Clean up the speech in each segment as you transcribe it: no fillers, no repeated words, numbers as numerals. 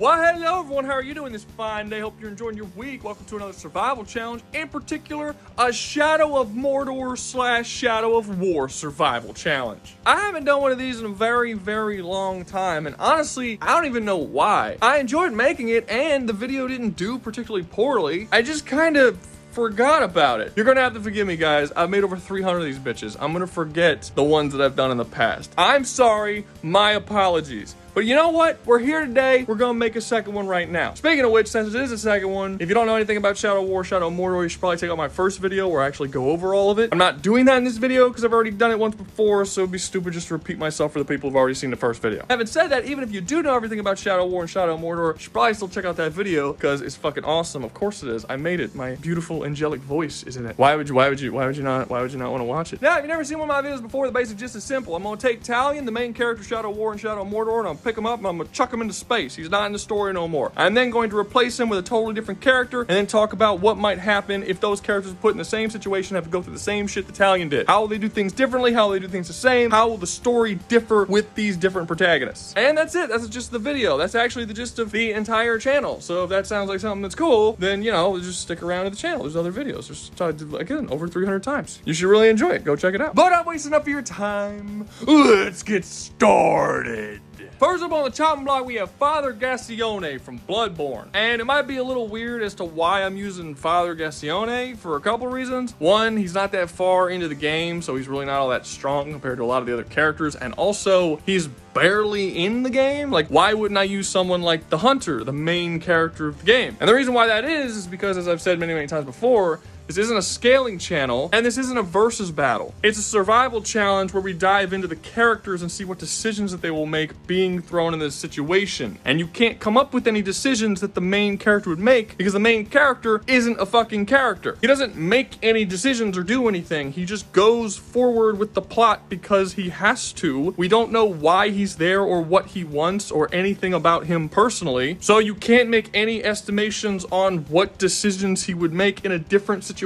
Well, hello everyone, how are you doing this fine day? Hope you're enjoying your week. Welcome to another survival challenge, in particular, a Shadow of Mordor / Shadow of War survival challenge. I haven't done one of these in a very, very long time, and honestly, I don't even know why. I enjoyed making it, and the video didn't do particularly poorly. I just kind of forgot about it. You're gonna have to forgive me, guys. I've made over 300 of these bitches. I'm gonna forget the ones that I've done in the past. I'm sorry, my apologies. But you know what? We're here today. We're gonna make a second one right now. Speaking of which, since it is a second one, if you don't know anything about Shadow of War, Shadow of Mordor, you should probably check out my first video where I actually go over all of it. I'm not doing that in this video because I've already done it once before, so it'd be stupid just to repeat myself for the people who've already seen the first video. Having said that, even if you do know everything about Shadow of War and Shadow of Mordor, you should probably still check out that video because it's fucking awesome. Of course it is. I made it. My beautiful angelic voice is in it. Why would you not want to watch it? Now, if you've never seen one of my videos before, the basic gist is simple. I'm gonna take Talion, the main character of Shadow of War and Shadow of Mordor, and I'm gonna pick him up and I'm gonna chuck him into space. He's not in the story no more. I'm then going to replace him with a totally different character and then talk about what might happen if those characters put in the same situation have to go through the same shit that Talion did. How will they do things differently? How will they do things the same? How will the story differ with these different protagonists? And that's it. That's just the video. That's actually the gist of the entire channel. So if that sounds like something that's cool, then, you know, just stick around to the channel. There's other videos. There's, again, over 300 times. You should really enjoy it. Go check it out. But I'm wasting up your time. Let's get started. First up on the chopping block, we have Father Gascoigne from Bloodborne. And it might be a little weird as to why I'm using Father Gascoigne for a couple reasons. One, he's not that far into the game, so he's really not all that strong compared to a lot of the other characters. And also, he's barely in the game. Like, why wouldn't I use someone like the Hunter, the main character of the game? And the reason why that is because, as I've said many, many times before, this isn't a scaling channel, and this isn't a versus battle. It's a survival challenge where we dive into the characters and see what decisions that they will make being thrown in this situation. And you can't come up with any decisions that the main character would make because the main character isn't a fucking character. He doesn't make any decisions or do anything. He just goes forward with the plot because he has to. We don't know why he's there or what he wants or anything about him personally. So you can't make any estimations on what decisions he would make in a different situation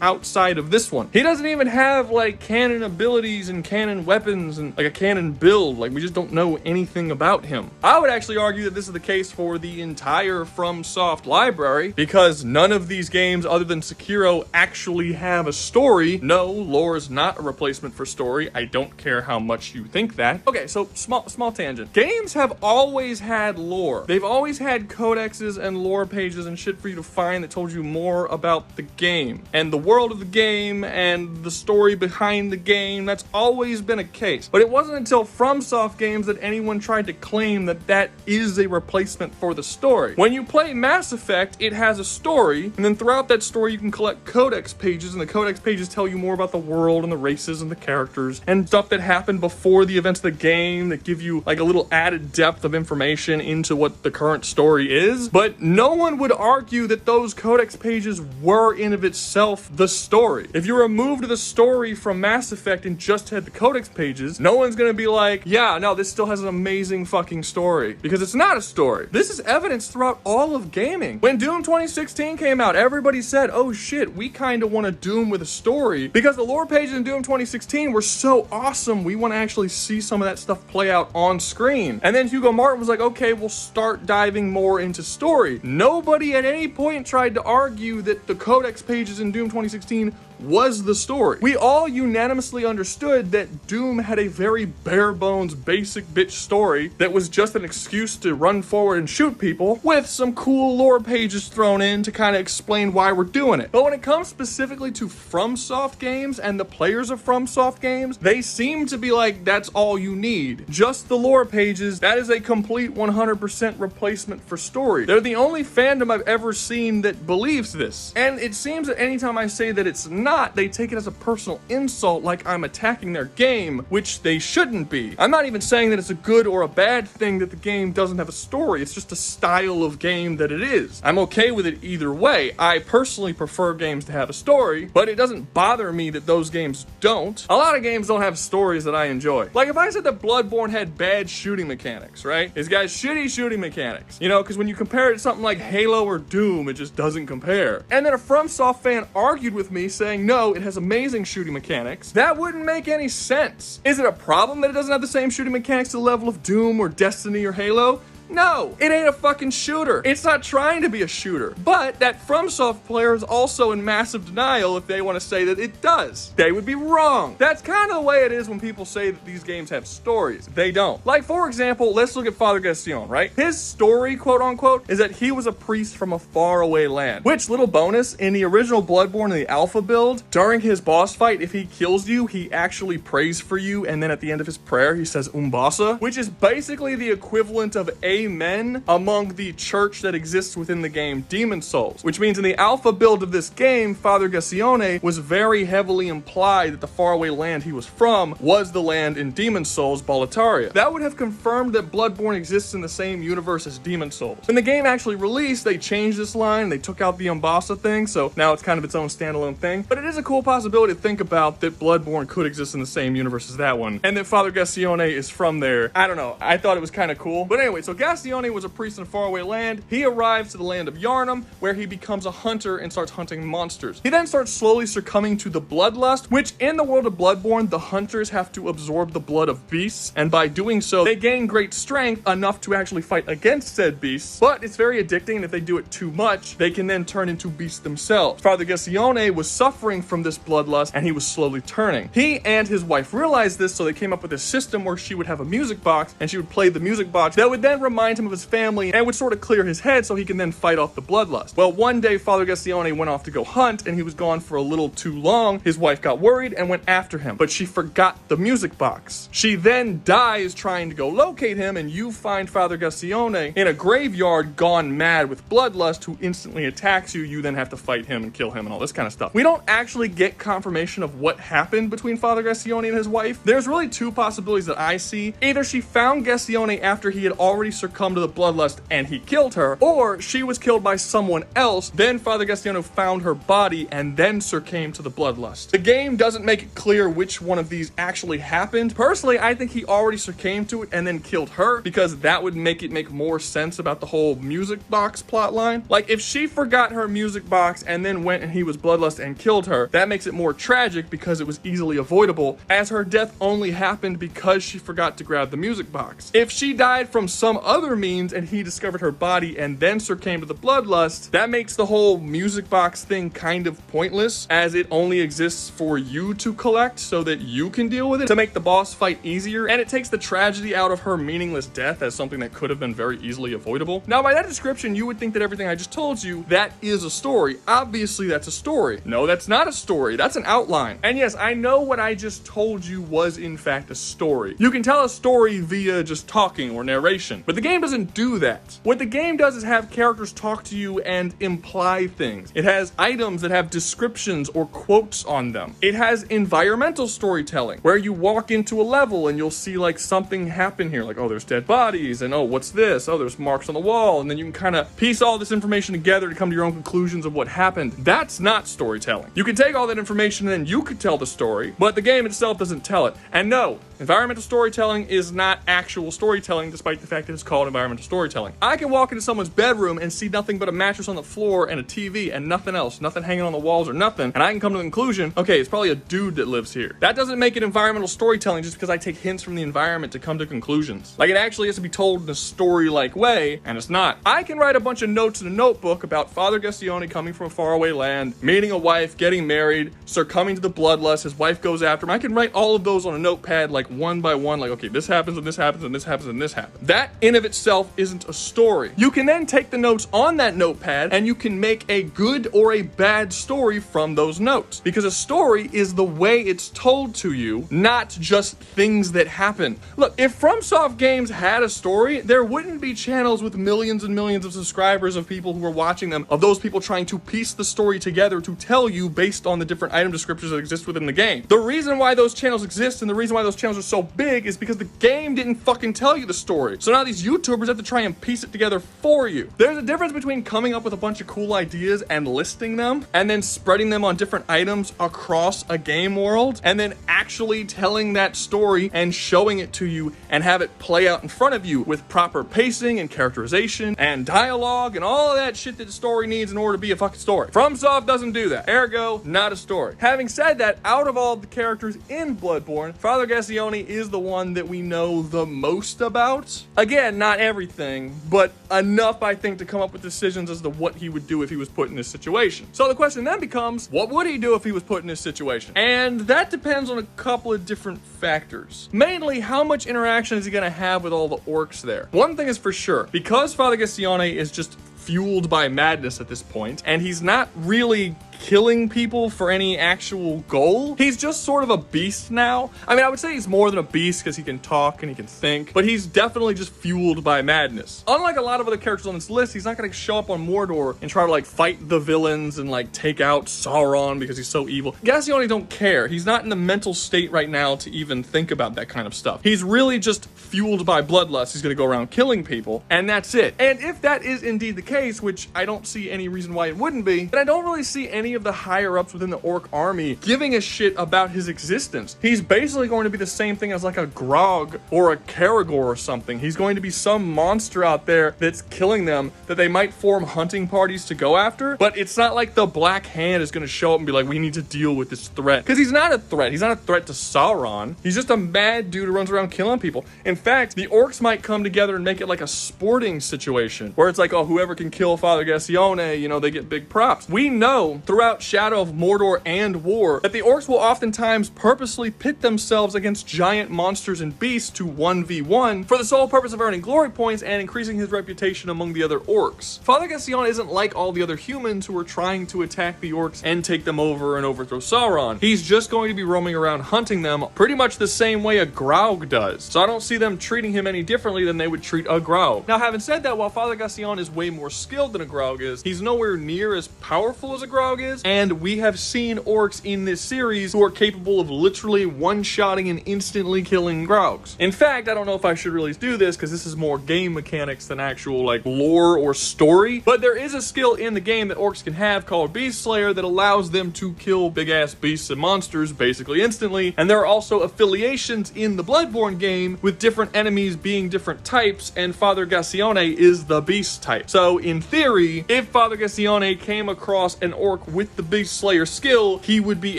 outside of this one. He doesn't even have like canon abilities and canon weapons and like a canon build. Like, we just don't know anything about him. I would actually argue that this is the case for the entire FromSoft library because none of these games other than Sekiro actually have a story. No, lore is not a replacement for story. I don't care how much you think that. Okay, so small tangent. Games have always had lore. They've always had codexes and lore pages and shit for you to find that told you more about the game and the world of the game and the story behind the game. That's always been a case. But it wasn't until FromSoft games that anyone tried to claim that that is a replacement for the story. When you play Mass Effect, it has a story, and then throughout that story you can collect codex pages, and the codex pages tell you more about the world and the races and the characters and stuff that happened before the events of the game that give you like a little added depth of information into what the current story is. But no one would argue that those codex pages were in of itself the story. If you removed the story from Mass Effect and just had the codex pages, no one's gonna be like, yeah, no, this still has an amazing fucking story, because it's not a story. This is evidence throughout all of gaming. When Doom 2016 came out, everybody said, oh shit, we kind of want a Doom with a story because the lore pages in Doom 2016 were so awesome. We want to actually see some of that stuff play out on screen. And then Hugo Martin was like, okay, we'll start diving more into story. Nobody at any point tried to argue that the codex pages in Doom 2016 was the story. We all unanimously understood that Doom had a very bare bones basic bitch story that was just an excuse to run forward and shoot people with some cool lore pages thrown in to kind of explain why we're doing it. But when it comes specifically to FromSoft games and the players of FromSoft games, they seem to be like, that's all you need. Just the lore pages, that is a complete 100% replacement for story. They're the only fandom I've ever seen that believes this. And it seems that anytime I say that it's not, they take it as a personal insult, like I'm attacking their game, which they shouldn't be. I'm not even saying that it's a good or a bad thing that the game doesn't have a story. It's just a style of game that it is. I'm okay with it either way. I personally prefer games to have a story, but it doesn't bother me that those games don't. A lot of games don't have stories that I enjoy. Like if I said that Bloodborne had bad shooting mechanics, right? It's got shitty shooting mechanics, you know, because when you compare it to something like Halo or Doom, it just doesn't compare. And then a FromSoft fan argued with me saying, no, it has amazing shooting mechanics. That wouldn't make any sense. Is it a problem that it doesn't have the same shooting mechanics to the level of Doom or Destiny or Halo? No, it ain't a fucking shooter. It's not trying to be a shooter. But that FromSoft player is also in massive denial if they want to say that it does. They would be wrong. That's kind of the way it is when people say that these games have stories. They don't. Like, for example, let's look at Father Gascoigne, right? His story, quote unquote, is that he was a priest from a faraway land. Which, little bonus, in the original Bloodborne and the alpha build, during his boss fight, if he kills you, he actually prays for you, and then at the end of his prayer, he says Umbasa, which is basically the equivalent of Amen among the church that exists within the game Demon Souls. Which means in the alpha build of this game, Father Gascoigne was very heavily implied that the faraway land he was from was the land in Demon Souls, Boletaria. That would have confirmed that Bloodborne exists in the same universe as Demon Souls. When the game actually released, they changed this line, they took out the Umbasa thing, so now it's kind of its own standalone thing. But it is a cool possibility to think about that Bloodborne could exist in the same universe as that one, and that Father Gascoigne is from there. I don't know, I thought it was kind of cool. But anyway, so Gascoigne was a priest in a faraway land. He arrives to the land of Yharnam, where he becomes a hunter and starts hunting monsters. He then starts slowly succumbing to the bloodlust, which in the world of Bloodborne, the hunters have to absorb the blood of beasts, and by doing so, they gain great strength enough to actually fight against said beasts. But it's very addicting, and if they do it too much, they can then turn into beasts themselves. Father Gascoigne was suffering from this bloodlust, and he was slowly turning. He and his wife realized this, so they came up with a system where she would have a music box, and she would play the music box that would then remind him of his family, and would sort of clear his head so he can then fight off the bloodlust. Well, one day, Father Gascoigne went off to go hunt, and he was gone for a little too long. His wife got worried and went after him, but she forgot the music box. She then dies trying to go locate him, and you find Father Gascoigne in a graveyard gone mad with bloodlust, who instantly attacks you. You then have to fight him and kill him and all this kind of stuff. We don't actually get confirmation of what happened between Father Gascoigne and his wife. There's really two possibilities that I see. Either she found Gascoigne after he had already succumbed to the bloodlust and he killed her, or she was killed by someone else, then Father Gascoigne found her body and then succumbed to the bloodlust. The game doesn't make it clear which one of these actually happened. Personally, I think he already succumbed to it and then killed her, because that would make it make more sense about the whole music box plotline. Like, if she forgot her music box and then went and he was bloodlust and killed her, that makes it more tragic because it was easily avoidable, as her death only happened because she forgot to grab the music box. If she died from some other means and he discovered her body and then succumbed to the bloodlust, that makes the whole music box thing kind of pointless, as it only exists for you to collect so that you can deal with it to make the boss fight easier, and it takes the tragedy out of her meaningless death as something that could have been very easily avoidable. Now, by that description, you would think that everything I just told you, that is a story. Obviously, that's a story. No, that's not a story. That's an outline. And yes, I know what I just told you was in fact a story. You can tell a story via just talking or narration, but the game doesn't do that. What the game does is have characters talk to you and imply things. It has items that have descriptions or quotes on them. It has environmental storytelling, where you walk into a level and you'll see like something happen here, like, oh, there's dead bodies, and oh, what's this? Oh, there's marks on the wall, and then you can kind of piece all this information together to come to your own conclusions of what happened. That's not storytelling. You can take all that information and then you could tell the story, but the game itself doesn't tell it. And no, environmental storytelling is not actual storytelling, despite the fact that it's called environmental storytelling. I can walk into someone's bedroom and see nothing but a mattress on the floor and a TV and nothing else, nothing hanging on the walls or nothing, and I can come to the conclusion, okay, it's probably a dude that lives here. That doesn't make it environmental storytelling just because I take hints from the environment to come to conclusions. Like, it actually has to be told in a story-like way, and it's not. I can write a bunch of notes in a notebook about Father Gascoigne coming from a faraway land, meeting a wife, getting married, succumbing to the bloodlust, his wife goes after him. I can write all of those on a notepad, like one by one, like, okay, this happens and this happens and this happens and this happens. That in of itself isn't a story. You can then take the notes on that notepad and you can make a good or a bad story from those notes, because a story is the way it's told to you, not just things that happen. Look, if FromSoft games had a story, there wouldn't be channels with millions and millions of subscribers of people who are watching them, of those people trying to piece the story together to tell you based on the different item descriptors that exist within the game. The reason why those channels exist and the reason why those channels are so big is because the game didn't fucking tell you the story. So now these YouTubers have to try and piece it together for you. There's a difference between coming up with a bunch of cool ideas and listing them, and then spreading them on different items across a game world, and then actually telling that story and showing it to you and have it play out in front of you with proper pacing and characterization and dialogue and all of that shit that the story needs in order to be a fucking story. FromSoft doesn't do that. Ergo, not a story. Having said that, out of all the characters in Bloodborne, Father Gascoigne Gascoigne is the one that we know the most about. Again, not everything, but enough, I think, to come up with decisions as to what he would do if he was put in this situation. So the question then becomes, what would he do if he was put in this situation? And that depends on a couple of different factors. Mainly, how much interaction is he going to have with all the orcs there? One thing is for sure, because Father Gascoigne is just fueled by madness at this point, and he's not really killing people for any actual goal. He's just sort of a beast now. I mean, I would say he's more than a beast because he can talk and he can think, but he's definitely just fueled by madness. Unlike a lot of other characters on this list, he's not going to show up on Mordor and try to like fight the villains and like take out Sauron because he's so evil. Gascoigne don't care. He's not in the mental state right now to even think about that kind of stuff. He's really just fueled by bloodlust. He's going to go around killing people, and that's it. And if that is indeed the case, which I don't see any reason why it wouldn't be, then I don't really see any of the higher ups within the orc army giving a shit about his existence. He's basically going to be the same thing as like a Grog or a Caragor or something. He's going to be some monster out there that's killing them that they might form hunting parties to go after, but it's not like the Black Hand is going to show up and be like, we need to deal with this threat. Because he's not a threat. He's not a threat to Sauron. He's just a mad dude who runs around killing people. In fact, the orcs might come together and make it like a sporting situation where it's like, oh, whoever can kill Father Gascoigne, you know, they get big props. We know throughout Shadow of Mordor and War that the orcs will oftentimes purposely pit themselves against giant monsters and beasts to 1v1 for the sole purpose of earning glory points and increasing his reputation among the other orcs. Father Gascoigne isn't like all the other humans who are trying to attack the orcs and take them over and overthrow Sauron. He's just going to be roaming around hunting them pretty much the same way a Graug does. So I don't see them treating him any differently than they would treat a Graug. Now, having said that, while Father Gascoigne is way more skilled than a Graug is, he's nowhere near as powerful as a Graug is, and we have seen orcs in this series who are capable of literally one-shotting and instantly killing Graugs. In fact, I don't know if I should really do this because this is more game mechanics than actual like lore or story, but there is a skill in the game that orcs can have called Beast Slayer that allows them to kill big-ass beasts and monsters basically instantly, and there are also affiliations in the Bloodborne game with different enemies being different types, and Father Gascoigne is the beast type. So in theory, if Father Gascoigne came across an orc with the Beast Slayer skill, he would be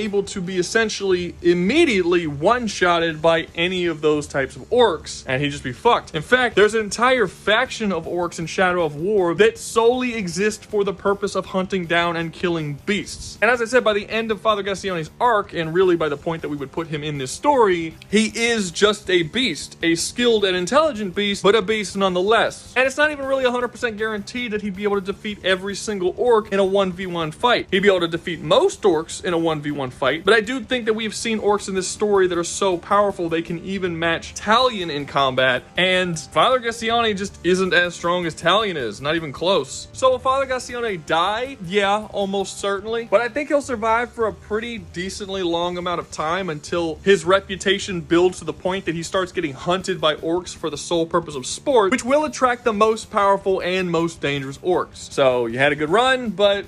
able to be essentially immediately one-shotted by any of those types of orcs, and he'd just be fucked. In fact, there's an entire faction of orcs in Shadow of War that solely exist for the purpose of hunting down and killing beasts. And as I said, by the end of Father Gascoigne's arc, and really by the point that we would put him in this story, he is just a beast, a skilled and intelligent beast, but a beast nonetheless. And it's not even really 100% guaranteed that he'd be able to defeat every single orc in a 1v1 fight. He'd be able to defeat most orcs in a 1v1 fight, but I do think that we've seen orcs in this story that are so powerful they can even match Talion in combat, and Father Gascoigne just isn't as strong as Talion is, not even close. So will Father Gascoigne die? Yeah, almost certainly, but I think he'll survive for a pretty decently long amount of time until his reputation builds to the point that he starts getting hunted by orcs for the sole purpose of sport, which will attract the most powerful and most dangerous orcs. So you had a good run, but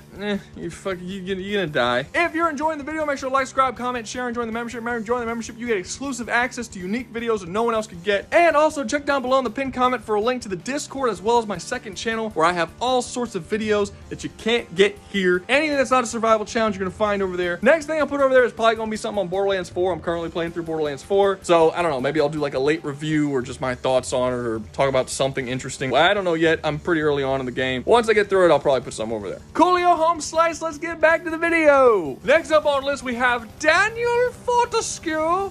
you're gonna die. If you're enjoying the video, make sure to like, subscribe, comment, share, and join the membership. Remember, join the membership, you get exclusive access to unique videos that no one else could get. And also check down below in the pinned comment for a link to the Discord as well as my second channel where I have all sorts of videos that you can't get here. Anything that's not a survival challenge you're gonna find over there. Next thing I'll put over there is probably gonna be something on Borderlands 4. I'm currently playing through Borderlands 4. So I don't know, maybe I'll do like a late review or just my thoughts on it or talk about something interesting. I don't know yet. I'm pretty early on in the game. Once I get through it, I'll probably put some over there. Coolio home slice, let's get back to the video. Next up on the list, we have Daniel Fortesque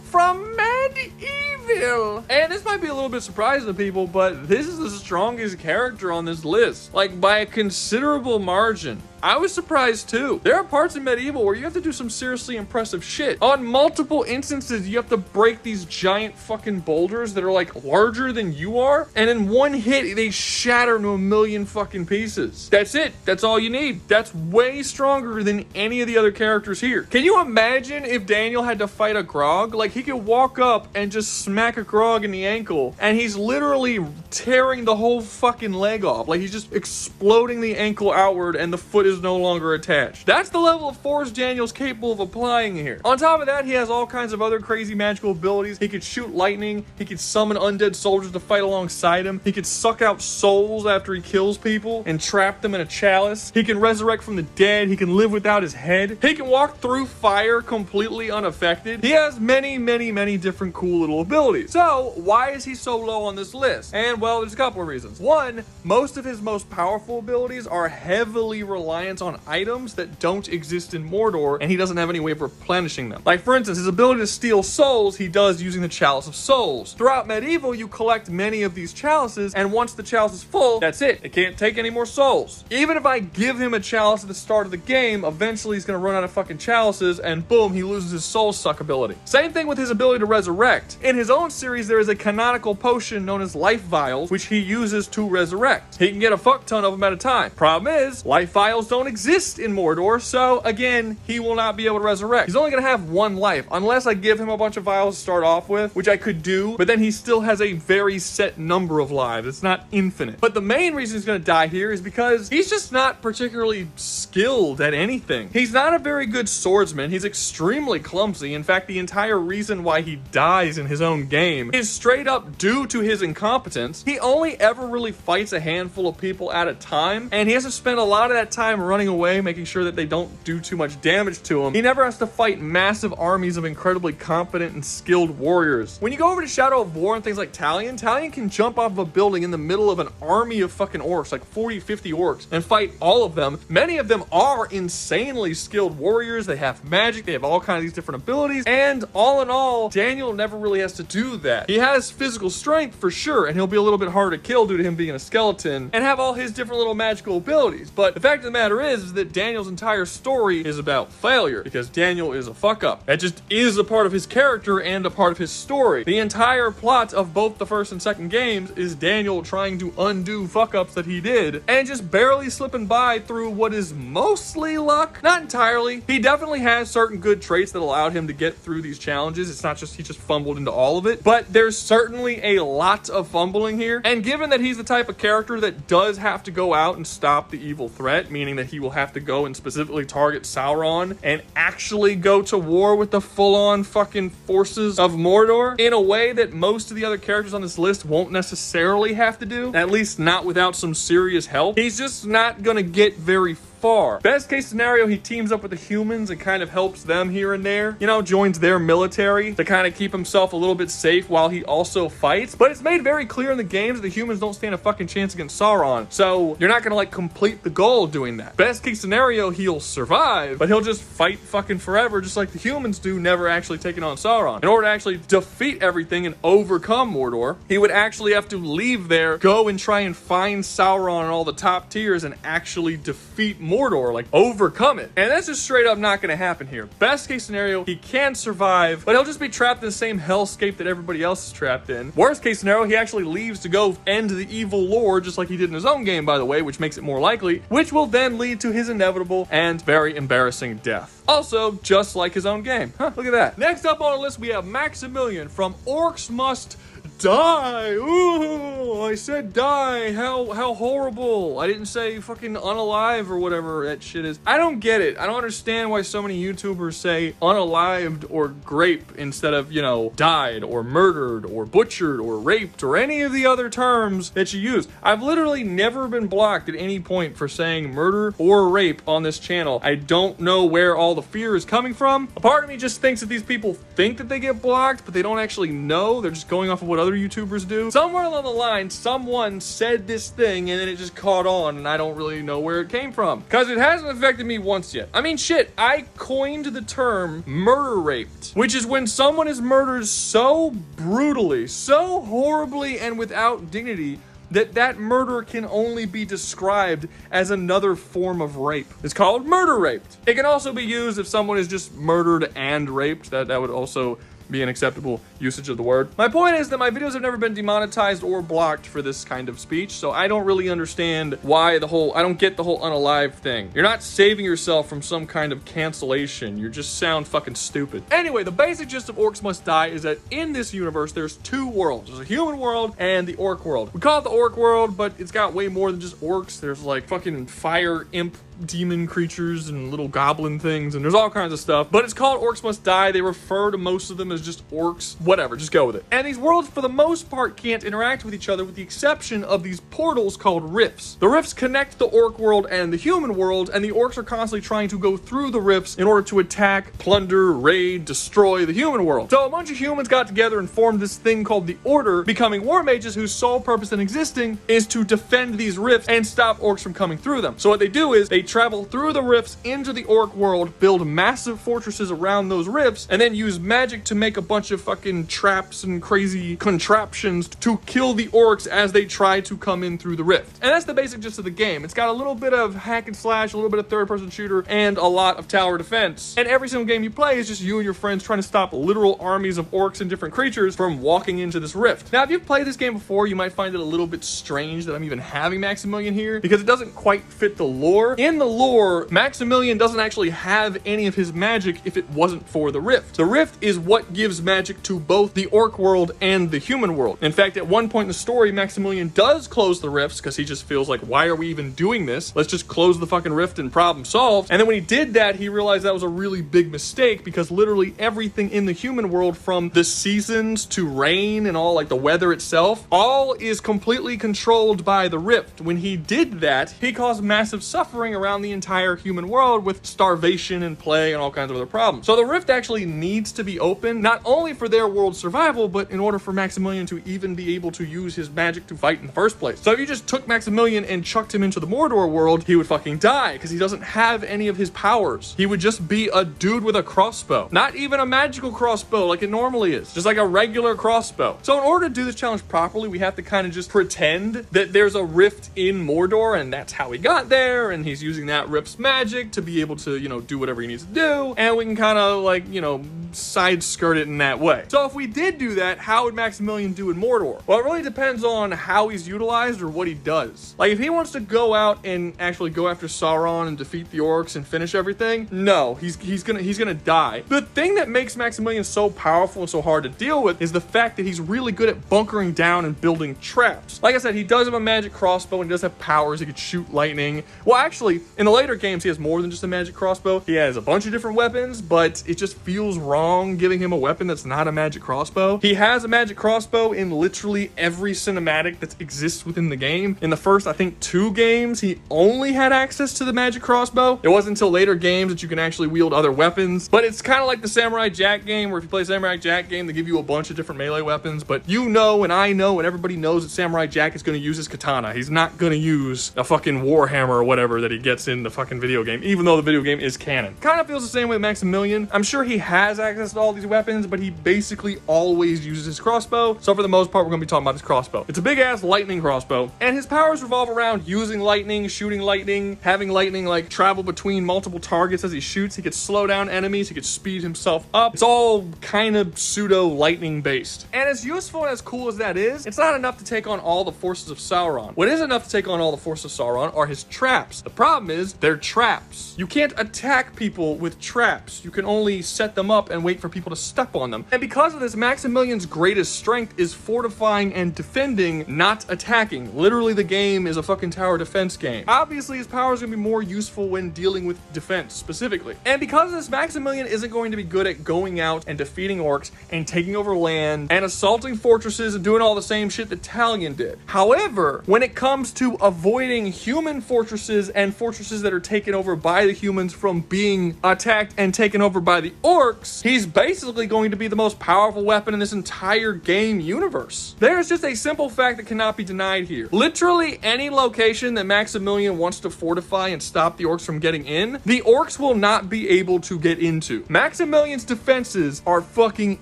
from MediEvil. And this might be a little bit surprising to people, but this is the strongest character on this list, like by a considerable margin. I was surprised too. There are parts in MediEvil where you have to do some seriously impressive shit. On multiple instances, you have to break these giant fucking boulders that are like larger than you are, and in one hit, they shatter into a million fucking pieces. That's it. That's all you need. That's way stronger than any of the other characters here. Can you imagine if Daniel had to fight a Grog? Like, he could walk up and just smack Macagrog in the ankle, and he's literally tearing the whole fucking leg off. Like, he's just exploding the ankle outward, and the foot is no longer attached. That's the level of force Daniel's capable of applying here. On top of that, he has all kinds of other crazy magical abilities. He could shoot lightning. He could summon undead soldiers to fight alongside him. He could suck out souls after he kills people and trap them in a chalice. He can resurrect from the dead. He can live without his head. He can walk through fire completely unaffected. He has many, many, many different cool little abilities. So why is he so low on this list? And well, there's a couple of reasons. One, most of his most powerful abilities are heavily reliant on items that don't exist in Mordor, and he doesn't have any way of replenishing them. Like, for instance, his ability to steal souls, he does using the Chalice of Souls. Throughout MediEvil, you collect many of these chalices, and once the chalice is full, that's it. It can't take any more souls. Even if I give him a chalice at the start of the game, eventually he's gonna run out of fucking chalices, and boom, he loses his soul suck ability. Same thing with his ability to resurrect. In his own series, there is a canonical potion known as life vials, which he uses to resurrect. He can get a fuck ton of them at a time. Problem is, life vials don't exist in Mordor, so again, he will not be able to resurrect. He's only gonna have one life, unless I give him a bunch of vials to start off with, which I could do, but then he still has a very set number of lives. It's not infinite. But the main reason he's gonna die here is because he's just not particularly skilled at anything. He's not a very good swordsman. He's extremely clumsy. In fact, the entire reason why he dies in his own game is straight up due to his incompetence. He only ever really fights a handful of people at a time, and he has to spend a lot of that time running away, making sure that they don't do too much damage to him. He never has to fight massive armies of incredibly competent and skilled warriors. When you go over to Shadow of War and things like Talion can jump off of a building in the middle of an army of fucking orcs, like 40, 50 orcs, and fight all of them. Many of them are insanely skilled warriors. They have magic. They have all kinds of these different abilities. And all in all, Daniel never really has to do that. He has physical strength for sure, and he'll be a little bit harder to kill due to him being a skeleton and have all his different little magical abilities. But the fact of the matter is that Daniel's entire story is about failure, because Daniel is a fuck up. That just is a part of his character and a part of his story. The entire plot of both the first and second games is Daniel trying to undo fuck ups that he did and just barely slipping by through what is mostly luck. Not entirely. He definitely has certain good traits that allowed him to get through these challenges. It's not just he just fumbled into all of it, but there's certainly a lot of fumbling here. And given that he's the type of character that does have to go out and stop the evil threat, meaning that he will have to go and specifically target Sauron and actually go to war with the full-on fucking forces of Mordor in a way that most of the other characters on this list won't necessarily have to do, at least not without some serious help, he's just not gonna get very far. Best case scenario, he teams up with the humans and kind of helps them here and there, you know, joins their military to kind of keep himself a little bit safe while he also fights. But it's made very clear in the games that the humans don't stand a fucking chance against Sauron, so you're not gonna like complete the goal doing that. Best case scenario, he'll survive, but he'll just fight fucking forever just like the humans do, never actually taking on Sauron. In order to actually defeat everything and overcome Mordor, he would actually have to leave there, go and try and find Sauron and all the top tiers and actually defeat Mordor, like overcome it. And that's just straight up not gonna happen here. Best case scenario, he can survive, but he'll just be trapped in the same hellscape that everybody else is trapped in. Worst case scenario, he actually leaves to go end the evil lord, just like he did in his own game, by the way, which makes it more likely, which will then lead to his inevitable and very embarrassing death. Also, just like his own game. Huh, look at that. Next up on the list, we have Maximillion from Orcs Must Die. Ooh, I said die. How horrible. I didn't say fucking unalive or whatever that shit is. I don't get it. I don't understand why so many YouTubers say unalived or grape instead of, you know, died or murdered or butchered or raped or any of the other terms that you use. I've literally never been blocked at any point for saying murder or rape on this channel. I don't know where all the fear is coming from. A part of me just thinks that these people think that they get blocked, but they don't actually know. They're just going off of what other YouTubers do. Somewhere along the line, someone said this thing and then it just caught on, and I don't really know where it came from, because it hasn't affected me once yet. I mean, shit, I coined the term murder raped, which is when someone is murdered so brutally, so horribly, and without dignity that murder can only be described as another form of rape. It's called murder raped. It can also be used if someone is just murdered and raped. That would also be an acceptable usage of the word. My point is that my videos have never been demonetized or blocked for this kind of speech, so I don't really understand why I don't get the whole unalive thing. You're not saving yourself from some kind of cancellation. You just sound fucking stupid. Anyway, the basic gist of Orcs Must Die is that in this universe, there's two worlds. There's a human world and the orc world. We call it the orc world, but it's got way more than just orcs. There's like fucking fire imp demon creatures and little goblin things, and there's all kinds of stuff, but it's called Orcs Must Die. They refer to most of them as just orcs. Whatever, just go with it. And these worlds, for the most part, can't interact with each other with the exception of these portals called rifts. The rifts connect the orc world and the human world, and the orcs are constantly trying to go through the rifts in order to attack, plunder, raid, destroy the human world. So a bunch of humans got together and formed this thing called the Order, becoming war mages whose sole purpose in existing is to defend these rifts and stop orcs from coming through them. So what they do is they travel through the rifts into the orc world, build massive fortresses around those rifts, and then use magic to make a bunch of fucking traps and crazy contraptions to kill the orcs as they try to come in through the rift. And that's the basic gist of the game. It's got a little bit of hack and slash, a little bit of third-person shooter, and a lot of tower defense. And every single game you play is just you and your friends trying to stop literal armies of orcs and different creatures from walking into this rift. Now, if you've played this game before, you might find it a little bit strange that I'm even having Maximillion here, because it doesn't quite fit the lore. In the lore, Maximillion doesn't actually have any of his magic if it wasn't for the rift. The rift is what gives magic to both the orc world and the human world. In fact, at one point in the story, Maximillion does close the rifts because he just feels like, why are we even doing this? Let's just close the fucking rift and problem solved. And then when he did that, he realized that was a really big mistake because literally everything in the human world, from the seasons to rain and all, like the weather itself, all is completely controlled by the rift. When he did that, he caused massive suffering around the entire human world with starvation and plague and all kinds of other problems. So the rift actually needs to be open, not only for their world's survival, but in order for Maximillion to even be able to use his magic to fight in the first place. So if you just took Maximillion and chucked him into the Mordor world, he would fucking die because he doesn't have any of his powers. He would just be a dude with a crossbow. Not even a magical crossbow like it normally is, just like a regular crossbow. So in order to do this challenge properly, we have to kind of just pretend that there's a rift in Mordor and that's how he got there, and he's using that rift's magic to be able to, you know, do whatever he needs to do, and we can kind of like, you know, side skirt it in that way. So if we did do that, how would Maximillion do in Mordor? Well, it really depends on how he's utilized or what he does. Like if he wants to go out and actually go after Sauron and defeat the orcs and finish everything, no, he's gonna die. The thing that makes Maximillion so powerful and so hard to deal with is the fact that he's really good at bunkering down and building traps. Like I said, he does have a magic crossbow and he does have powers. He could shoot lightning. Well, actually, in the later games, he has more than just a magic crossbow. He has a bunch of different weapons, but it just feels wrong giving him a weapon that's not a magic crossbow. He has a magic crossbow in literally every cinematic that exists within the game. In the first, I think, 2 games, he only had access to the magic crossbow. It wasn't until later games that you can actually wield other weapons, but it's kind of like the Samurai Jack game, where if you play Samurai Jack game, they give you a bunch of different melee weapons, but you know and I know and everybody knows that Samurai Jack is going to use his katana. He's not going to use a fucking warhammer or whatever that he gets in the fucking video game, even though the video game is canon. Kind of feels the same way with Maximillion. I'm sure he has access to all these weapons, but he basically always uses his crossbow. So for the most part, we're going to be talking about his crossbow. It's a big ass lightning crossbow, and his powers revolve around using lightning, shooting lightning, having lightning like travel between multiple targets as he shoots. He could slow down enemies. He could speed himself up. It's all kind of pseudo lightning based. And as useful and as cool as that is, it's not enough to take on all the forces of Sauron. What is enough to take on all the forces of Sauron are his traps. The problem is they're traps. You can't attack people with traps. You can only set them up and wait for people to step on them. And because of this, Maximillion's greatest strength is fortifying and defending, not attacking. Literally, the game is a fucking tower defense game. Obviously, his powers are going to be more useful when dealing with defense specifically. And because of this, Maximillion isn't going to be good at going out and defeating orcs and taking over land and assaulting fortresses and doing all the same shit that Talion did. However, when it comes to avoiding human fortresses and fortresses that are taken over by the humans from being attacked and taken over by the orcs, he's basically going to be the most powerful weapon in this entire game universe. There's just a simple fact that cannot be denied here. Literally any location that Maximillion wants to fortify and stop the orcs from getting in, the orcs will not be able to get into. Maximillion's defenses are fucking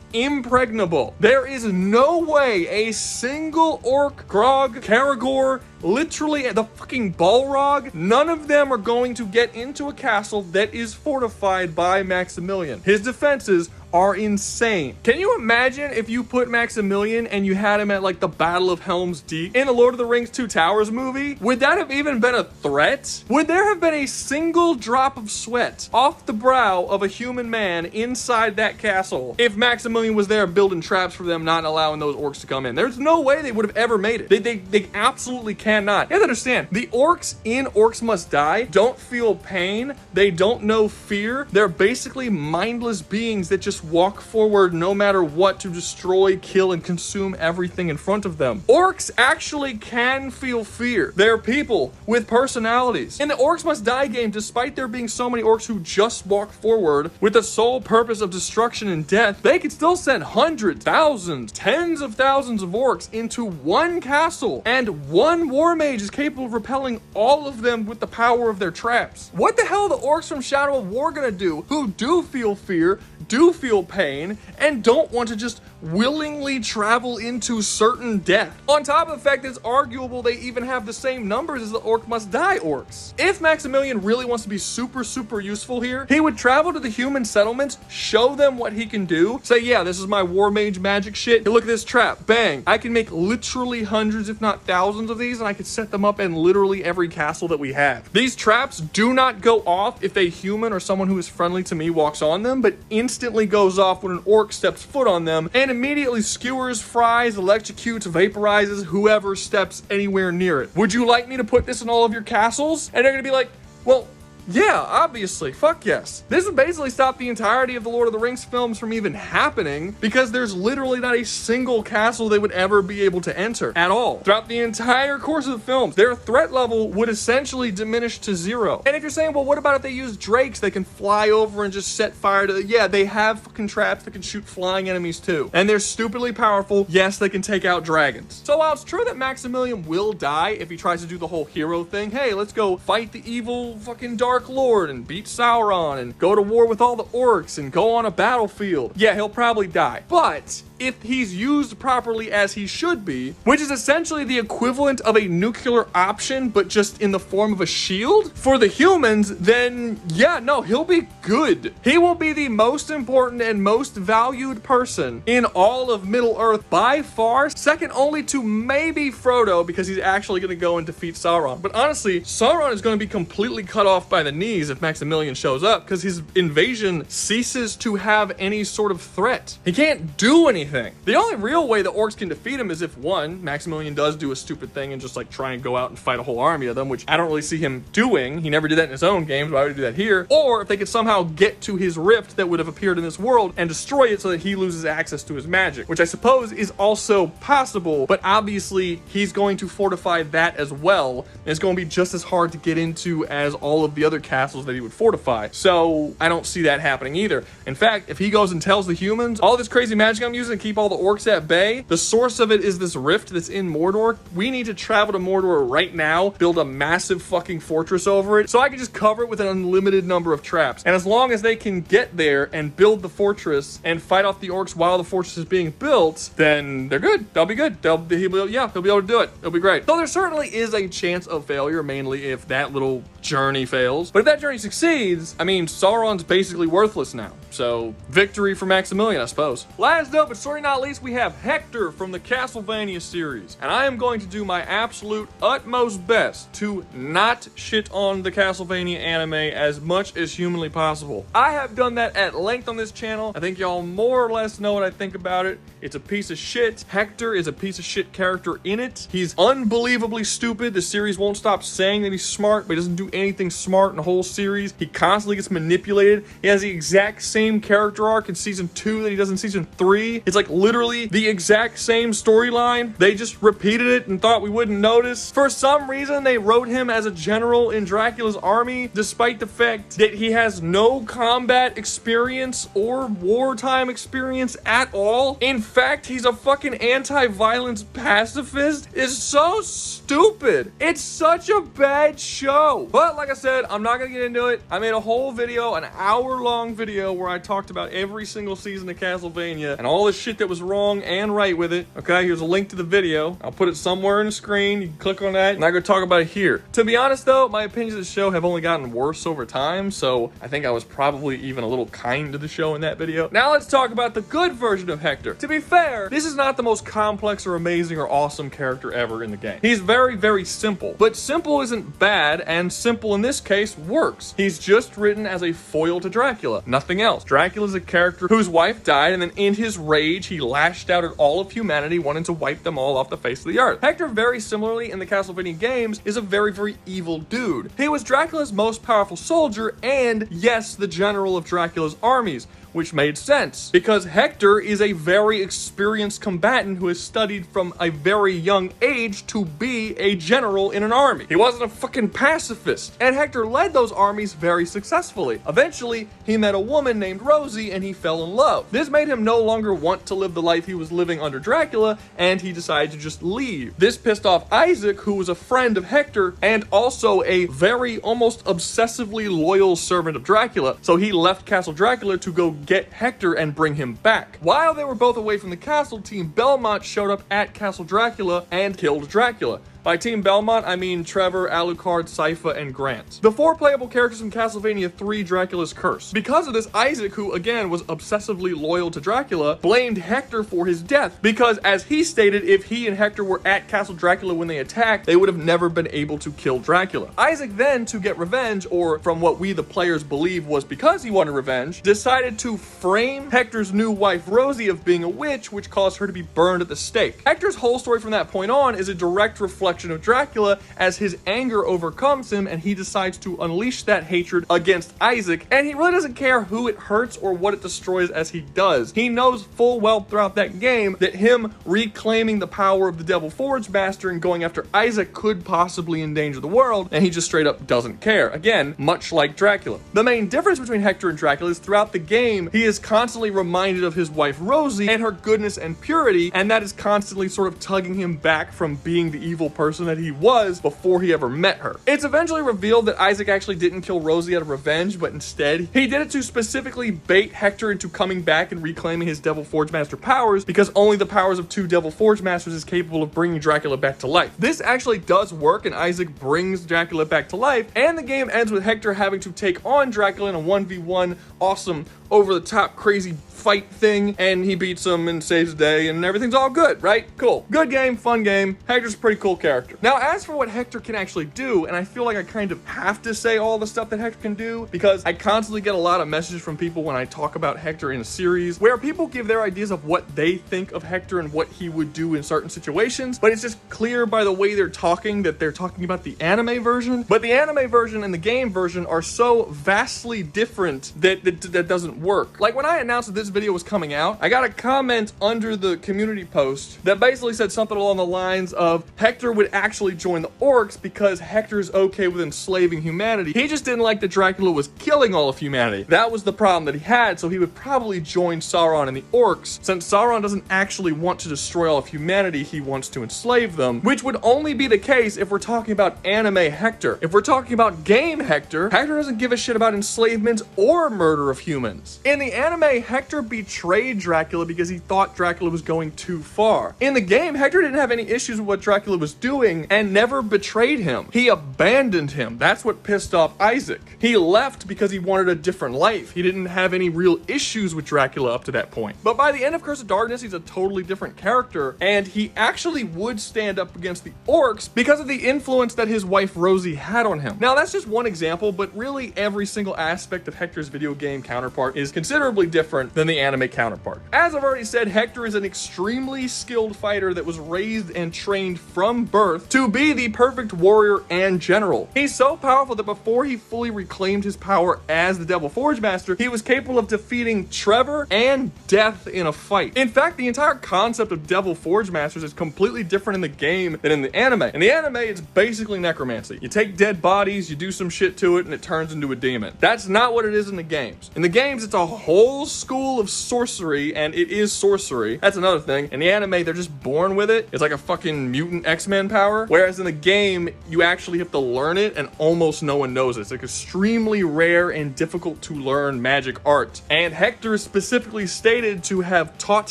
impregnable. There is no way a single orc, Grog, Karagor, literally the fucking Balrog, none of them are going to get into a castle that is fortified by Maximillion. His defenses are insane. Can you imagine if you put Maximillion and you had him at like the Battle of Helm's Deep in the Lord of the Rings Two Towers movie? Would that have even been a threat? Would there have been a single drop of sweat off the brow of a human man inside that castle if Maximillion was there building traps for them, not allowing those orcs to come in? There's no way they would have ever made it. They absolutely cannot. You have to understand, the orcs in Orcs Must Die don't feel pain. They don't know fear. They're basically mindless beings that just walk forward no matter what to destroy, kill, and consume everything in front of them. Orcs actually can feel fear. They're people with personalities. In the Orcs Must Die game, despite there being so many orcs who just walk forward with the sole purpose of destruction and death, they could still send hundreds, thousands, tens of thousands of orcs into one castle, and one war mage is capable of repelling all of them with the power of their traps. What the hell are the orcs from Shadow of War gonna do who do feel fear, do feel pain, and don't want to just willingly travel into certain death? On top of the fact that it's arguable they even have the same numbers as the Orcs Must Die orcs. If Maximillion really wants to be super useful here, he would travel to the human settlements, show them what he can do, say, yeah, this is my war mage magic shit. Hey, look at this trap, bang. I can make literally hundreds, if not thousands of these, and I could set them up in literally every castle that we have. These traps do not go off if a human or someone who is friendly to me walks on them, but instantly goes off when an orc steps foot on them, and immediately skewers, fries, electrocutes, vaporizes whoever steps anywhere near it. Would you like me to put this in all of your castles? And they're gonna be like, well, yeah, obviously, fuck yes. This would basically stop the entirety of the Lord of the Rings films from even happening, because there's literally not a single castle they would ever be able to enter at all. Throughout the entire course of the films, their threat level would essentially diminish to zero. And if you're saying, well, what about if they use drakes? They can fly over and just set fire to, yeah, they have fucking traps that can shoot flying enemies too. And they're stupidly powerful. Yes, they can take out dragons. So while it's true that Maximillion will die if he tries to do the whole hero thing, hey, let's go fight the evil fucking Dark Lord and beat Sauron and go to war with all the orcs and go on a battlefield. Yeah, he'll probably die. But if he's used properly as he should be, which is essentially the equivalent of a nuclear option, but just in the form of a shield for the humans, then yeah, no, he'll be good. He will be the most important and most valued person in all of Middle-earth by far, second only to maybe Frodo, because he's actually going to go and defeat Sauron. But honestly, Sauron is going to be completely cut off by the knees if Maximillion shows up, because his invasion ceases to have any sort of threat. He can't do anything. The only real way the orcs can defeat him is if, one, Maximillion does do a stupid thing and just like try and go out and fight a whole army of them, which I don't really see him doing. He never did that in his own games. Why would he do that here? Or if they could somehow get to his rift that would have appeared in this world and destroy it so that he loses access to his magic, which I suppose is also possible, but obviously he's going to fortify that as well, and it's going to be just as hard to get into as all of the other castles that he would fortify. So I don't see that happening either. In fact, if he goes and tells the humans, all this crazy magic I'm using to keep all the orcs at bay, the source of it is this rift that's in Mordor. We need to travel to Mordor right now, build a massive fucking fortress over it, so I can just cover it with an unlimited number of traps. And as long as they can get there and build the fortress and fight off the orcs while the fortress is being built, then they're good. They'll be good. They'll be able to do it. It'll be great. So there certainly is a chance of failure, mainly if that little journey fails. But if that journey succeeds, I mean, Sauron's basically worthless now. So victory for Maximillion, I suppose. Last up, but certainly not least, we have Hector from the Castlevania series. And I am going to do my absolute utmost best to not shit on the Castlevania anime as much as humanly possible. I have done that at length on this channel. I think y'all more or less know what I think about it. It's a piece of shit. Hector is a piece of shit character in it. He's unbelievably stupid. The series won't stop saying that he's smart, but he doesn't do anything smart in the whole series. He constantly gets manipulated. He has the exact same character arc in season 2 that he does in season 3. It's like literally the exact same storyline. They just repeated it and thought we wouldn't notice. For some reason, they wrote him as a general in Dracula's army, despite the fact that he has no combat experience or wartime experience at all. In fact, he's a fucking anti-violence pacifist. It's so stupid. It's such a bad show. But like I said, I'm not gonna get into it. I made a whole video, an hour-long video, where I talked about every single season of Castlevania and all this shit that was wrong and right with it. Okay, here's a link to the video. I'll put it somewhere on the screen. You can click on that, and I'm gonna talk about it here. To be honest though, my opinions of the show have only gotten worse over time, so I think I was probably even a little kind to the show in that video. Now let's talk about the good version of Hector. To be fair, this is not the most complex or amazing or awesome character ever in the game. He's very, very simple, but simple isn't bad, and simple in this case works. He's just written as a foil to Dracula, nothing else. Dracula's a character whose wife died, and then in his rage, he lashed out at all of humanity, wanting to wipe them all off the face of the earth. Hector, very similarly in the Castlevania games, is a very, very evil dude. He was Dracula's most powerful soldier, and yes, the general of Dracula's armies, which made sense because Hector is a very experienced combatant who has studied from a very young age to be a general in an army. He wasn't a fucking pacifist, and Hector led those armies very successfully. Eventually, he met a woman named Rosie and he fell in love. This made him no longer want to live the life he was living under Dracula, and he decided to just leave. This pissed off Isaac, who was a friend of Hector and also a very almost obsessively loyal servant of Dracula, so he left Castle Dracula to go get Hector and bring him back. While they were both away from the castle, Team Belmont showed up at Castle Dracula and killed Dracula. By Team Belmont, I mean Trevor, Alucard, Sypha, and Grant. The 4 playable characters from Castlevania 3 Dracula's Curse. Because of this, Isaac, who again was obsessively loyal to Dracula, blamed Hector for his death. Because as he stated, if he and Hector were at Castle Dracula when they attacked, they would have never been able to kill Dracula. Isaac then, to get revenge, or from what we the players believe was because he wanted revenge, decided to frame Hector's new wife Rosie of being a witch, which caused her to be burned at the stake. Hector's whole story from that point on is a direct reflection of Dracula as his anger overcomes him and he decides to unleash that hatred against Isaac, and he really doesn't care who it hurts or what it destroys as he does. He knows full well throughout that game that him reclaiming the power of the Devil Forge Master and going after Isaac could possibly endanger the world, and he just straight up doesn't care. Again, much like Dracula. The main difference between Hector and Dracula is throughout the game, he is constantly reminded of his wife Rosie and her goodness and purity, and that is constantly sort of tugging him back from being the evil person that he was before he ever met her. It's eventually revealed that Isaac actually didn't kill Rosie out of revenge, but instead he did it to specifically bait Hector into coming back and reclaiming his Devil Forge Master powers, because only the powers of 2 Devil Forge Masters is capable of bringing Dracula back to life. This actually does work, and Isaac brings Dracula back to life, and the game ends with Hector having to take on Dracula in a 1v1 awesome over-the-top crazy fight thing, and he beats him and saves the day, and everything's all good, right? Cool. Good game, fun game. Hector's a pretty cool character. Now, as for what Hector can actually do, and I feel like I kind of have to say all the stuff that Hector can do, because I constantly get a lot of messages from people when I talk about Hector in a series, where people give their ideas of what they think of Hector and what he would do in certain situations, but it's just clear by the way they're talking that they're talking about the anime version, but the anime version and the game version are so vastly different that that doesn't work. Like when I announced that this video was coming out, I got a comment under the community post that basically said something along the lines of Hector would actually join the Orcs because Hector is okay with enslaving humanity. He just didn't like that Dracula was killing all of humanity. That was the problem that he had, so he would probably join Sauron and the Orcs. Since Sauron doesn't actually want to destroy all of humanity, he wants to enslave them, which would only be the case if we're talking about anime Hector. If we're talking about game Hector, Hector doesn't give a shit about enslavement or murder of humans. In the anime, Hector betrayed Dracula because he thought Dracula was going too far. In the game, Hector didn't have any issues with what Dracula was doing and never betrayed him. He abandoned him. That's what pissed off Isaac. He left because he wanted a different life. He didn't have any real issues with Dracula up to that point. But by the end of Curse of Darkness, he's a totally different character, and he actually would stand up against the Orcs because of the influence that his wife Rosie had on him. Now, that's just one example, but really every single aspect of Hector's video game counterpart is considerably different than the anime counterpart. As I've already said, Hector is an extremely skilled fighter that was raised and trained from birth to be the perfect warrior and general. He's so powerful that before he fully reclaimed his power as the Devil Forge Master, he was capable of defeating Trevor and Death in a fight. In fact, the entire concept of Devil Forge Masters is completely different in the game than in the anime. In the anime, it's basically necromancy. You take dead bodies, you do some shit to it, and it turns into a demon. That's not what it is in the games. In the games, it's a whole school of sorcery, and it is sorcery. That's another thing. In the anime, they're just born with it. It's like a fucking mutant X-Men demon power, whereas in the game, you actually have to learn it and almost no one knows it. It's like extremely rare and difficult to learn magic art. And Hector is specifically stated to have taught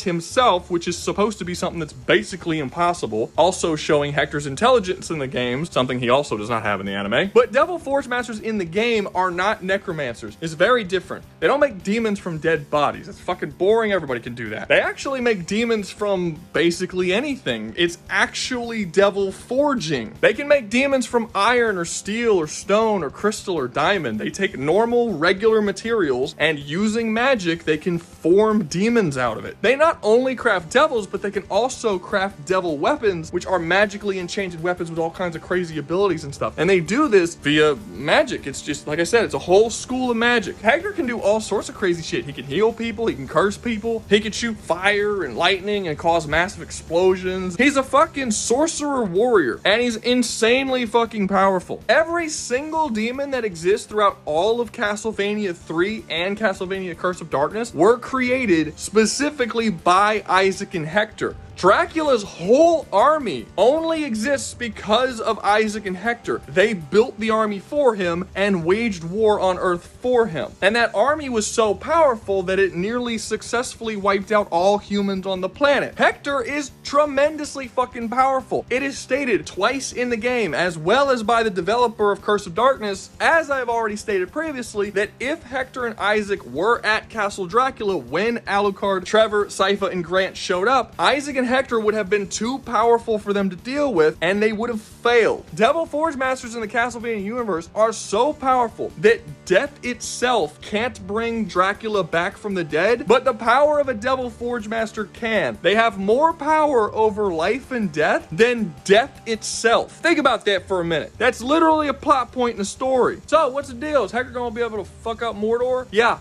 himself, which is supposed to be something that's basically impossible, also showing Hector's intelligence in the game, something he also does not have in the anime. But Devil Forge Masters in the game are not necromancers. It's very different. They don't make demons from dead bodies. It's fucking boring. Everybody can do that. They actually make demons from basically anything. It's actually devil forging. They can make demons from iron or steel or stone or crystal or diamond. They take normal, regular materials and using magic, they can form demons out of it. They not only craft devils, but they can also craft devil weapons, which are magically enchanted weapons with all kinds of crazy abilities and stuff. And they do this via magic. It's just, like I said, it's a whole school of magic. Hector can do all sorts of crazy shit. He can heal people, he can curse people, he can shoot fire and lightning and cause massive explosions. He's a fucking sorcerer warrior, and he's insanely fucking powerful. Every single demon that exists throughout all of Castlevania 3 and Castlevania Curse of Darkness were created specifically by Isaac and Hector. Dracula's whole army only exists because of Isaac and Hector. They built the army for him and waged war on Earth for him. And that army was so powerful that it nearly successfully wiped out all humans on the planet. Hector is tremendously fucking powerful. It is stated twice in the game, as well as by the developer of Curse of Darkness, as I've already stated previously, that if Hector and Isaac were at Castle Dracula when Alucard, Trevor, Sypha, and Grant showed up, Isaac and Hector would have been too powerful for them to deal with, and they would have failed. Devil Forge Masters in the Castlevania universe are so powerful that death itself can't bring Dracula back from the dead, but the power of a Devil Forge Master can. They have more power over life and death than death itself. Think about that for a minute. That's literally a plot point in the story. So, what's the deal? Is Hector gonna be able to fuck up Mordor? Yeah.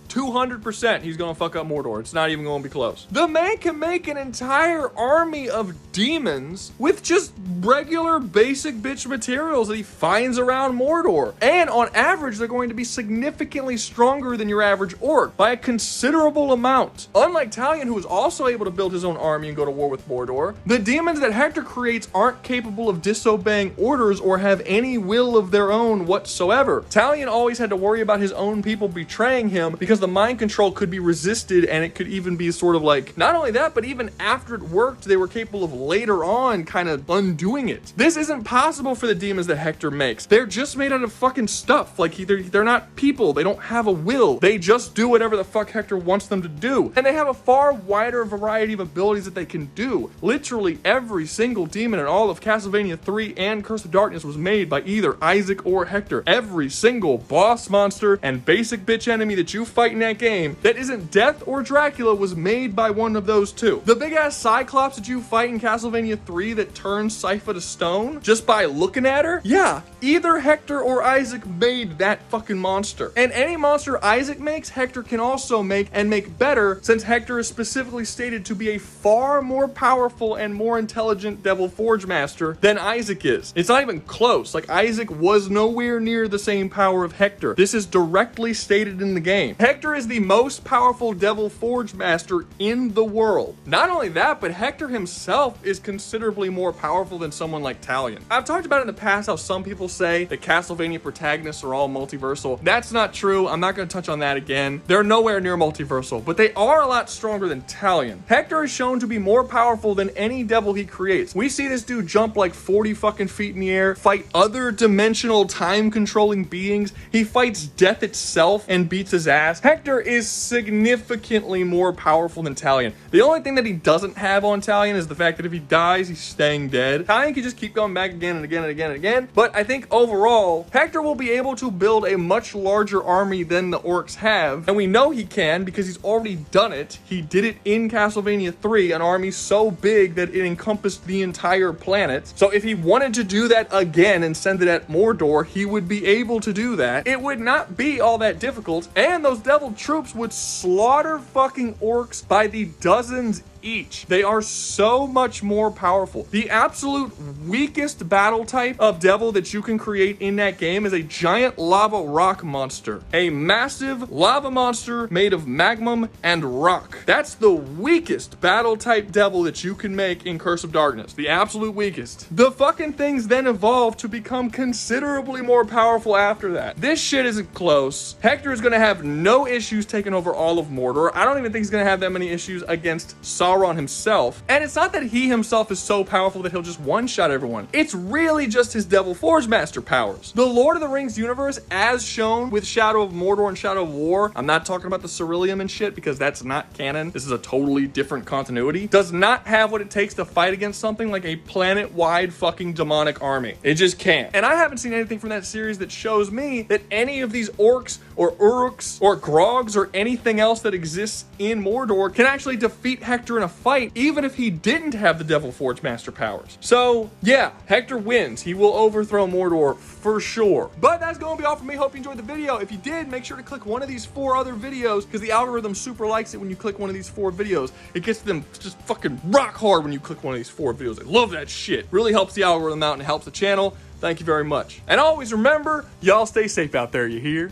200% he's gonna fuck up Mordor. It's not even gonna be close. The man can make an entire army of demons with just regular basic bitch materials that he finds around Mordor. And on average, they're going to be significantly stronger than your average orc by a considerable amount. Unlike Talion, who is also able to build his own army and go to war with Mordor, the demons that Hector creates aren't capable of disobeying orders or have any will of their own whatsoever. Talion always had to worry about his own people betraying him because the mind control could be resisted, and it could even be sort of like, not only that, but even after it worked, they were capable of later on kind of undoing it. This isn't possible for the demons that Hector makes. They're just made out of fucking stuff. Like, they're not people. They don't have a will. They just do whatever the fuck Hector wants them to do. And they have a far wider variety of abilities that they can do. Literally every single demon in all of Castlevania 3 and Curse of Darkness was made by either Isaac or Hector. Every single boss monster and basic bitch enemy that you fight in that game that isn't Death or Dracula was made by one of those two. The big ass Cyclops that you fight in Castlevania 3 that turns Sypha to stone just by looking at her, yeah, either Hector or Isaac made that fucking monster. And any monster Isaac makes, Hector can also make and make better, since Hector is specifically stated to be a far more powerful and more intelligent Devil Forge Master than Isaac is. It's not even close. Like, Isaac was nowhere near the same power of Hector. This is directly stated in the game. Hector is the most powerful Devil Forge Master in the world. Not only that, but Hector himself is considerably more powerful than someone like Talion. I've talked about in the past how some people say that Castlevania protagonists are all multiversal. That's not true. I'm not going to touch on that again. They're nowhere near multiversal, but they are a lot stronger than Talion. Hector is shown to be more powerful than any devil he creates. We see this dude jump like 40 fucking feet in the air, fight other dimensional time-controlling beings. He fights death itself and beats his ass. Hector is significantly more powerful than Talion. The only thing that he doesn't have on Talion is the fact that if he dies, he's staying dead. Talion can just keep going back again and again and again and again. But I think overall, Hector will be able to build a much larger army than the orcs have. And we know he can because he's already done it. He did it in Castlevania 3, an army so big that it encompassed the entire planet. So if he wanted to do that again and send it at Mordor, he would be able to do that. It would not be all that difficult. And those devil troops would slaughter fucking orcs by the dozens each. They are so much more powerful. The absolute weakest battle type of devil that you can create in that game is a giant lava rock monster. A massive lava monster made of magma and rock. That's the weakest battle type devil that you can make in Curse of Darkness. The absolute weakest. The fucking things then evolve to become considerably more powerful after that. This shit isn't close. Hector is gonna have no issues taking over all of Mordor. I don't even think he's gonna have that many issues against Sauron himself. And it's not that he himself is so powerful that he'll just one-shot everyone. It's really just his Devil Forge Master powers. The Lord of the Rings universe, as shown with Shadow of Mordor and Shadow of War, I'm not talking about the Ceruleum and shit because that's not canon. This is a totally different continuity. Does not have what it takes to fight against something like a planet-wide fucking demonic army. It just can't. And I haven't seen anything from that series that shows me that any of these orcs or uruks or grogs or anything else that exists in Mordor can actually defeat Hector in a fight, even if he didn't have the Devil Forge Master powers. So yeah, Hector wins. He will overthrow Mordor for sure. But that's going to be all for me. Hope you enjoyed the video. If you did, make sure to click one of these 4 other videos because the algorithm super likes it when you click one of these 4 videos. It gets them just fucking rock hard when you click one of these 4 videos. I love that shit. Really helps the algorithm out and helps the channel. Thank you very much. And always remember, y'all stay safe out there, you hear?